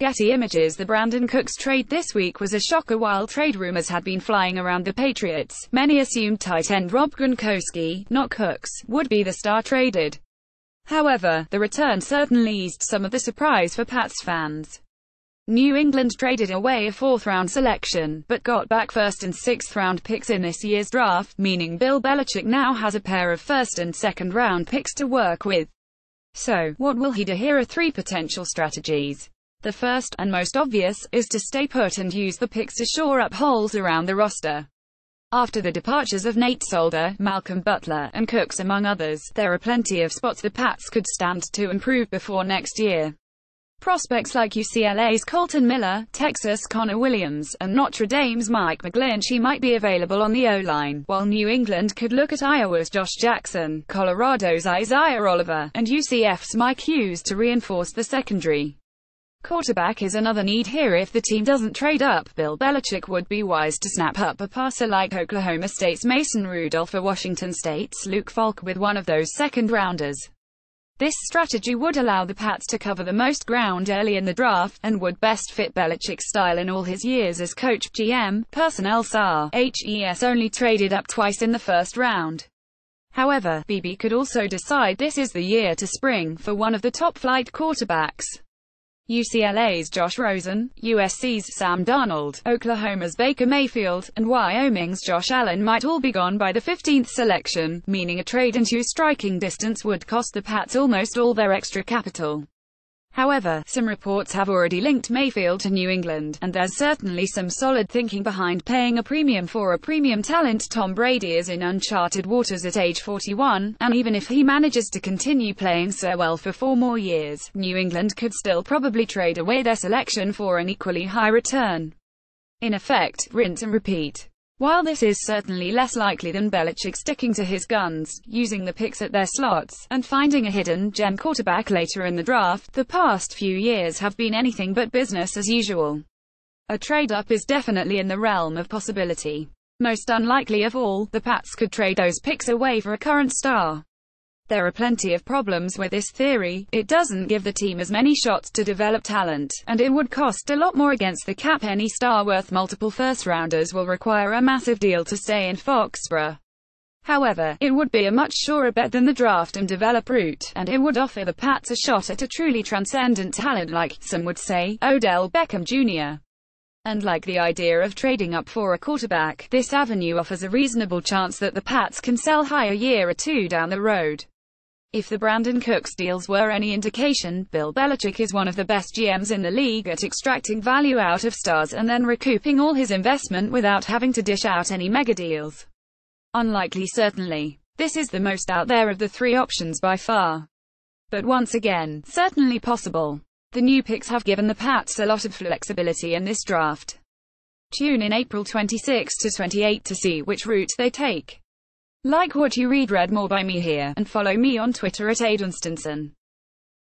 Getty Images. The Brandon Cooks trade this week was a shocker. While trade rumors had been flying around the Patriots, many assumed tight end Rob Gronkowski, not Cooks, would be the star traded. However, the return certainly eased some of the surprise for Pats fans. New England traded away a fourth-round selection, but got back first and sixth-round picks in this year's draft, meaning Bill Belichick now has a pair of first and second-round picks to work with. So, what will he do? Here are three potential strategies. The first, and most obvious, is to stay put and use the picks to shore up holes around the roster. After the departures of Nate Solder, Malcolm Butler, and Cooks among others, there are plenty of spots the Pats could stand to improve before next year. Prospects like UCLA's Colton Miller, Texas' Connor Williams, and Notre Dame's Mike McGlinchey might be available on the O-line, while New England could look at Iowa's Josh Jackson, Colorado's Isaiah Oliver, and UCF's Mike Hughes to reinforce the secondary. Quarterback is another need here. If the team doesn't trade up, Bill Belichick would be wise to snap up a passer like Oklahoma State's Mason Rudolph or Washington State's Luke Falk with one of those second-rounders. This strategy would allow the Pats to cover the most ground early in the draft, and would best fit Belichick's style in all his years as coach. GM, personnel SAR, HES only traded up twice in the first round. However, BB could also decide this is the year to spring for one of the top-flight quarterbacks. UCLA's Josh Rosen, USC's Sam Darnold, Oklahoma's Baker Mayfield, and Wyoming's Josh Allen might all be gone by the 15th selection, meaning a trade into striking distance would cost the Pats almost all their extra capital. However, some reports have already linked Mayfield to New England, and there's certainly some solid thinking behind paying a premium for a premium talent. Tom Brady is in uncharted waters at age 41, and even if he manages to continue playing so well for 4 more years, New England could still probably trade away their selection for an equally high return. In effect, rinse and repeat. While this is certainly less likely than Belichick sticking to his guns, using the picks at their slots, and finding a hidden gem quarterback later in the draft, the past few years have been anything but business as usual. A trade-up is definitely in the realm of possibility. Most unlikely of all, the Pats could trade those picks away for a current star. There are plenty of problems with this theory. It doesn't give the team as many shots to develop talent, and it would cost a lot more against the cap. Any star worth multiple first-rounders will require a massive deal to stay in Foxborough. However, it would be a much surer bet than the draft and develop route, and it would offer the Pats a shot at a truly transcendent talent like, some would say, Odell Beckham Jr. And like the idea of trading up for a quarterback, this avenue offers a reasonable chance that the Pats can sell high a year or two down the road. If the Brandon Cooks deals were any indication, Bill Belichick is one of the best GMs in the league at extracting value out of stars and then recouping all his investment without having to dish out any mega deals. Unlikely certainly. This is the most out there of the three options by far. But once again, certainly possible. The new picks have given the Pats a lot of flexibility in this draft. Tune in April 26 to 28 to see which route they take. Like what you read more by me here, and follow me on Twitter at Aidan Stinson.